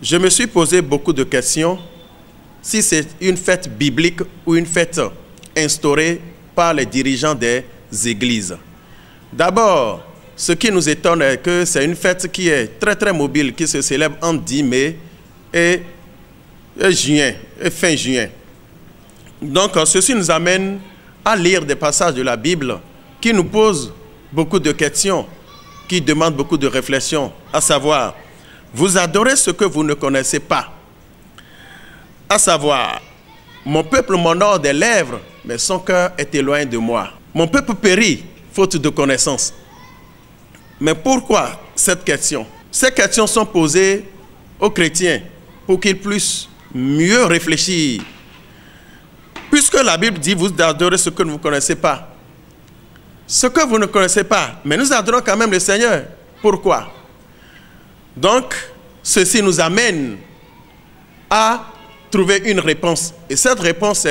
Je me suis posé beaucoup de questions si c'est une fête biblique ou une fête instaurée par les dirigeants des églises. D'abord, ce qui nous étonne est que c'est une fête qui est très mobile, qui se célèbre entre 10 mai et fin juin. Donc, ceci nous amène à lire des passages de la Bible qui nous posent beaucoup de questions, qui demandent beaucoup de réflexion, à savoir, vous adorez ce que vous ne connaissez pas. À savoir, mon peuple m'honore des lèvres, mais son cœur est éloigné de moi. Mon peuple périt, faute de connaissance. Mais pourquoi cette question? Ces questions sont posées aux chrétiens pour qu'ils puissent mieux réfléchir. Puisque la Bible dit, vous adorez ce que vous ne connaissez pas. Ce que vous ne connaissez pas, mais nous adorons quand même le Seigneur. Pourquoi? Donc, ceci nous amène à trouver une réponse. Et cette réponse,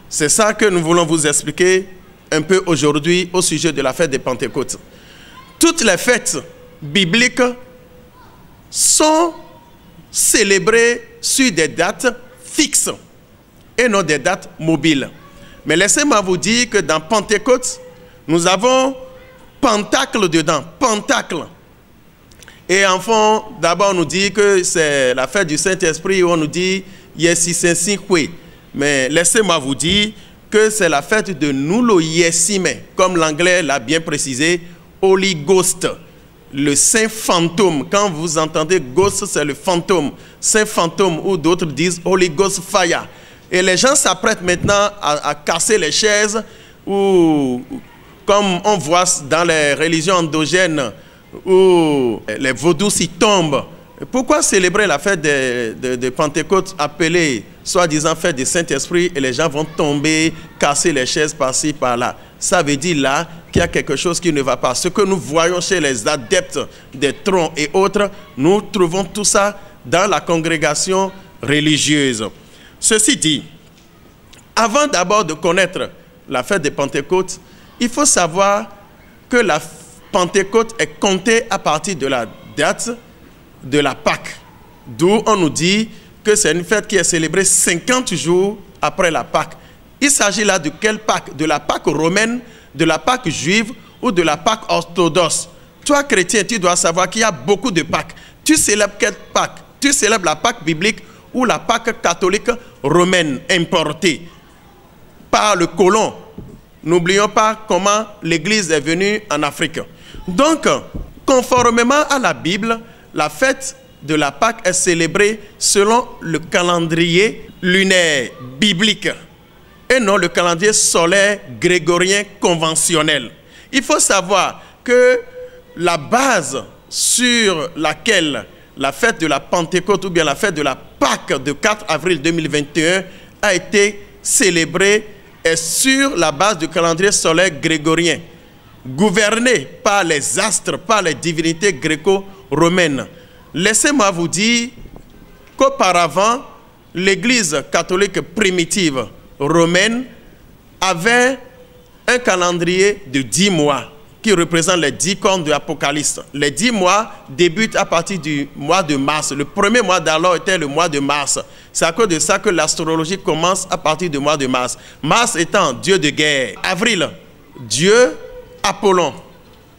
c'est ça que nous voulons vous expliquer un peu aujourd'hui au sujet de la fête des Pentecôtes. Toutes les fêtes bibliques sont célébrées sur des dates fixes et non des dates mobiles. Mais laissez-moi vous dire que dans Pentecôte, nous avons Pentacle dedans, Pentacle. Et en fond, d'abord on nous dit que c'est la fête du Saint-Esprit où on nous dit Yesisensikwe. Mais laissez-moi vous dire que c'est la fête de Nulo Yesime, comme l'anglais l'a bien précisé, Holy Ghost, le Saint Fantôme. Quand vous entendez Ghost, c'est le fantôme, Saint Fantôme, ou d'autres disent Holy Ghost Fire. Et les gens s'apprêtent maintenant à casser les chaises, ou comme on voit dans les religions endogènes, où les vaudous s'y tombent. Pourquoi célébrer la fête de Pentecôte appelée soi-disant fête du Saint-Esprit et les gens vont tomber, casser les chaises par-ci, par-là? Ça veut dire là qu'il y a quelque chose qui ne va pas. Ce que nous voyons chez les adeptes des troncs et autres, nous trouvons tout ça dans la congrégation religieuse. Ceci dit, avant d'abord de connaître la fête de Pentecôte, il faut savoir que la Pentecôte est comptée à partir de la date de la Pâque, d'où on nous dit que c'est une fête qui est célébrée 50 jours après la Pâque. Il s'agit là de quelle Pâque? De la Pâque romaine, de la Pâque juive ou de la Pâque orthodoxe? Toi, chrétien, tu dois savoir qu'il y a beaucoup de Pâques. Tu célèbres quelle Pâque? Tu célèbres la Pâque biblique ou la Pâque catholique romaine importée par le colon? N'oublions pas comment l'Église est venue en Afrique. Donc, conformément à la Bible, la fête de la Pâque est célébrée selon le calendrier lunaire biblique et non le calendrier solaire grégorien conventionnel. Il faut savoir que la base sur laquelle la fête de la Pentecôte ou bien la fête de la Pâque de 4 avril 2021 a été célébrée est sur la base du calendrier solaire grégorien, gouverné par les astres, par les divinités gréco-romaines. Laissez-moi vous dire qu'auparavant, l'Église catholique primitive romaine avait un calendrier de 10 mois qui représente les 10 cornes de l'Apocalypse. Les 10 mois débutent à partir du mois de mars. Le premier mois d'alors était le mois de mars. C'est à cause de ça que l'astrologie commence à partir du mois de mars. Mars étant dieu de guerre. Avril, dieu Apollon.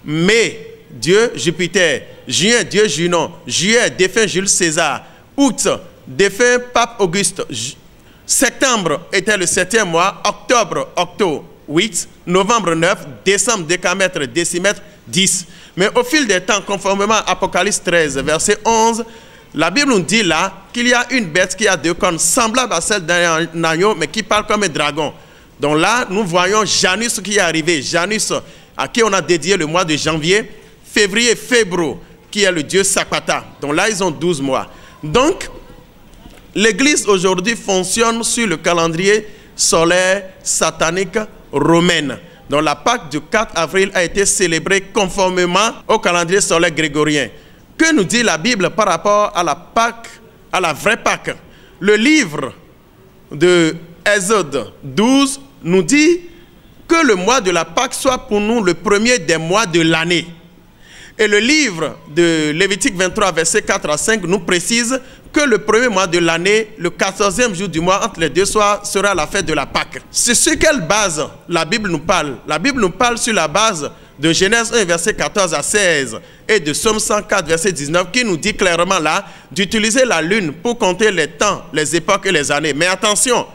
Mai, dieu Jupiter. Juin, dieu Junon. Juillet, défunt Jules César. Août, défunt Pape Auguste. Septembre était le 7e mois. Octobre, Octo 8. Novembre 9. Décembre, décamètre, décimètre 10. Mais au fil des temps, conformément à Apocalypse 13, verset 11, la Bible nous dit là qu'il y a une bête qui a 2 cornes, semblable à celle d'un agneau, mais qui parle comme un dragon. Donc là, nous voyons Janus qui est arrivé. Janus, à qui on a dédié le mois de janvier. Février, Fébro, qui est le dieu Sakpata. Donc là, ils ont 12 mois. Donc, l'Église aujourd'hui fonctionne sur le calendrier solaire satanique romaine. Donc la Pâque du 4 avril a été célébrée conformément au calendrier solaire grégorien. Que nous dit la Bible par rapport à la Pâque, à la vraie Pâque? Le livre de Exode 12 nous dit que le mois de la Pâque soit pour nous le premier des mois de l'année. Et le livre de Lévitique 23, versets 4 à 5, nous précise que le premier mois de l'année, le 14e jour du mois, entre les deux soirs, sera la fête de la Pâque. C'est sur quelle base la Bible nous parle? La Bible nous parle sur la base de Genèse 1, verset 14 à 16, et de Psaume 104, verset 19, qui nous dit clairement là d'utiliser la lune pour compter les temps, les époques et les années. Mais attention,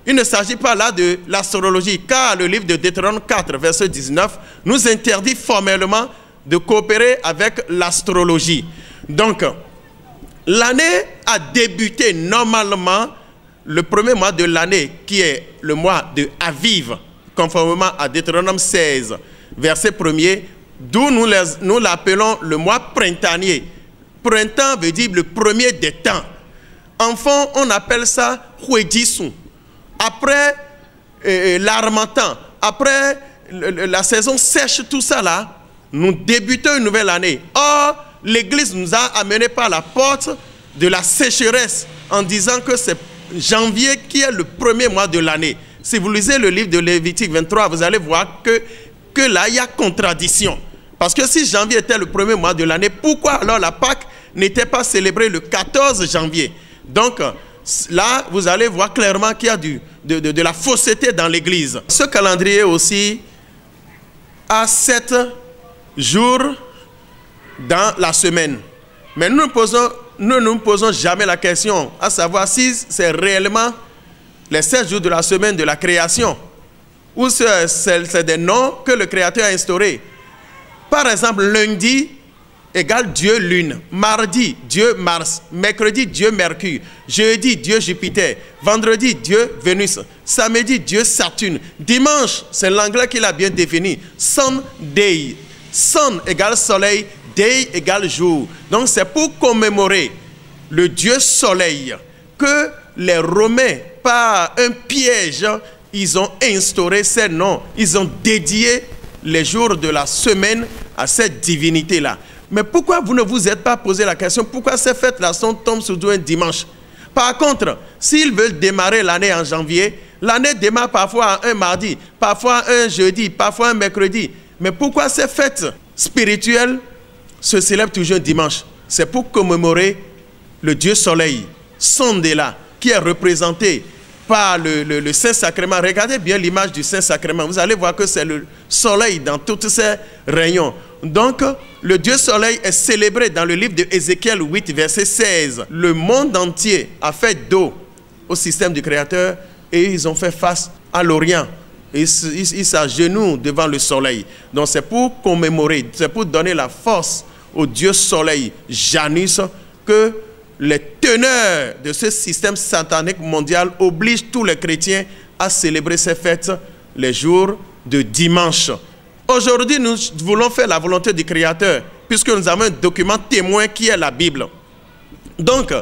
il ne s'agit pas là de l'astrologie, car le livre de Deutéronome 4, verset 19, nous interdit formellement de coopérer avec l'astrologie. Donc, l'année a débuté normalement le premier mois de l'année, qui est le mois de Aviv, conformément à Deutéronome 16, verset 1er, d'où nous l'appelons le mois printanier. Printemps veut dire le premier des temps. Enfant, on appelle ça Huedisu. Après l'harmattan, après la saison sèche, tout ça là, nous débutons une nouvelle année. Or, l'Église nous a amenés par la porte de la sécheresse en disant que c'est janvier qui est le premier mois de l'année. Si vous lisez le livre de Lévitique 23, vous allez voir que là, il y a contradiction. Parce que si janvier était le premier mois de l'année, pourquoi alors la Pâque n'était pas célébrée le 14 janvier? Donc, là, vous allez voir clairement qu'il y a de la fausseté dans l'Église. Ce calendrier aussi a 7 jours dans la semaine. Mais nous ne nous posons jamais la question à savoir si c'est réellement les 7 jours de la semaine de la création ou c'est des noms que le Créateur a instaurés. Par exemple, lundi égale Dieu Lune, mardi Dieu Mars, mercredi Dieu Mercure, jeudi Dieu Jupiter, vendredi Dieu Vénus, samedi Dieu Saturne, dimanche, c'est l'anglais qui l'a bien défini, Sunday. Sun égale soleil, day égale jour. Donc c'est pour commémorer le Dieu soleil que les Romains, par un piège, ils ont instauré ces noms. Ils ont dédié les jours de la semaine à cette divinité-là. Mais pourquoi vous ne vous êtes pas posé la question, pourquoi ces fêtes-là tombent sur un dimanche? Par contre, s'ils veulent démarrer l'année en janvier, l'année démarre parfois un mardi, parfois un jeudi, parfois un mercredi. Mais pourquoi ces fêtes spirituelles se célèbrent toujours un dimanche? C'est pour commémorer le Dieu Soleil, Sondela, qui est représenté par le Saint-Sacrement. Regardez bien l'image du Saint-Sacrement. Vous allez voir que c'est le Soleil dans tous ses rayons. Donc, le Dieu Soleil est célébré dans le livre de Ézéchiel 8, verset 16. Le monde entier a fait dos au système du Créateur et ils ont fait face à l'Orient. Ils s'agenouillent devant le soleil. Donc c'est pour commémorer, c'est pour donner la force au Dieu soleil, Janus, que les teneurs de ce système satanique mondial obligent tous les chrétiens à célébrer ces fêtes les jours de dimanche. Aujourd'hui, nous voulons faire la volonté du Créateur, puisque nous avons un document témoin qui est la Bible. Donc,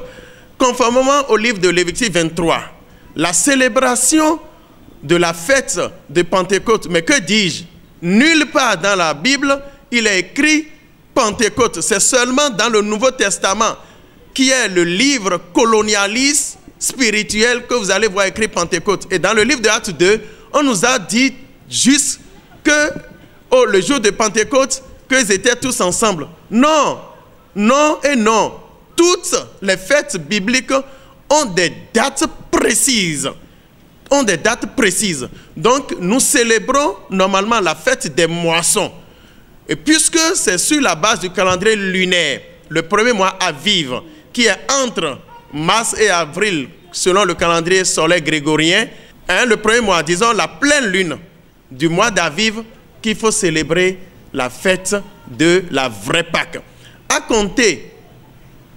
conformément au livre de Lévitique 23, la célébration de la fête de Pentecôte, mais que dis-je? Nulle part dans la Bible, il est écrit Pentecôte. C'est seulement dans le Nouveau Testament, qui est le livre colonialiste spirituel, que vous allez voir écrit Pentecôte. Et dans le livre de Actes 2, on nous a dit juste que le jour de Pentecôte, qu'ils étaient tous ensemble. Non, non et non. Toutes les fêtes bibliques ont des dates précises. Donc, nous célébrons normalement la fête des moissons. Et puisque c'est sur la base du calendrier lunaire, le premier mois Aviv, qui est entre mars et avril, selon le calendrier solaire grégorien, le premier mois, disons la pleine lune du mois d'Aviv, qu'il faut célébrer la fête de la vraie Pâque. À compter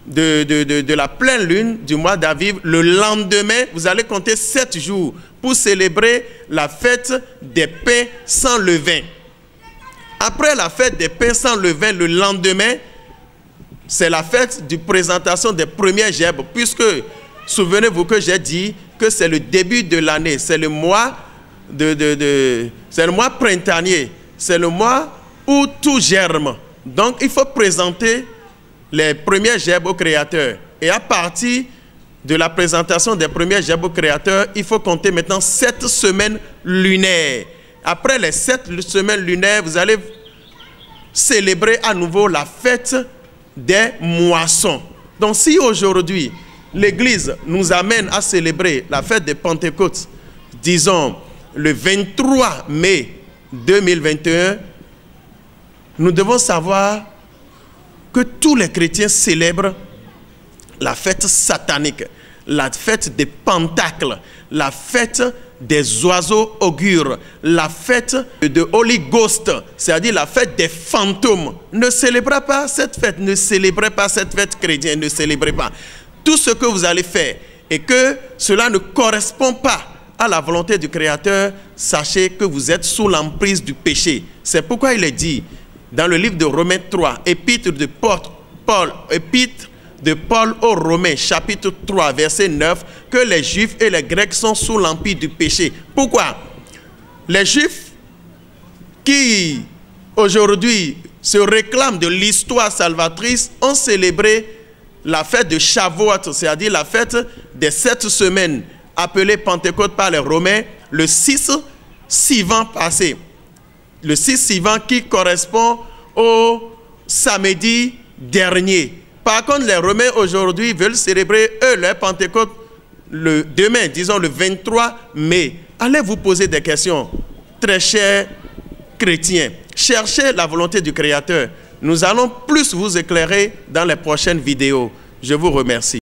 de la pleine lune du mois d'Aviv, le lendemain, vous allez compter 7 jours pour célébrer la fête des pains sans levain. Après la fête des pains sans levain, le lendemain, c'est la fête de présentation des premières gerbes, puisque, souvenez-vous que j'ai dit que c'est le début de l'année, c'est le mois c'est le mois printanier, c'est le mois où tout germe. Donc, il faut présenter les premières gerbes au Créateur. Et à partir de la présentation des premières gerbes au Créateur, il faut compter maintenant 7 semaines lunaires. Après les 7 semaines lunaires, vous allez célébrer à nouveau la fête des moissons. Donc si aujourd'hui, l'Église nous amène à célébrer la fête des Pentecôtes, disons le 23 mai 2021, nous devons savoir que tous les chrétiens célèbrent la fête satanique, la fête des pentacles, la fête des oiseaux augures, la fête de Holy Ghost, c'est-à-dire la fête des fantômes. Ne célébrez pas cette fête, ne célébrez pas cette fête chrétienne, ne célébrez pas. Tout ce que vous allez faire et que cela ne correspond pas à la volonté du Créateur, sachez que vous êtes sous l'emprise du péché. C'est pourquoi il est dit dans le livre de Romains 3, épître de Paul aux Romains, chapitre 3, verset 9, que les Juifs et les Grecs sont sous l'empire du péché. Pourquoi? Les Juifs qui aujourd'hui se réclament de l'histoire salvatrice ont célébré la fête de Shavuot, c'est-à-dire la fête des 7 semaines, appelée Pentecôte par les Romains, le 6 suivant passé. Le 6 suivant qui correspond au samedi dernier. Par contre, les Romains aujourd'hui veulent célébrer, eux, leur Pentecôte le demain, disons le 23 mai. Allez vous poser des questions, très chers chrétiens. Cherchez la volonté du Créateur. Nous allons plus vous éclairer dans les prochaines vidéos. Je vous remercie.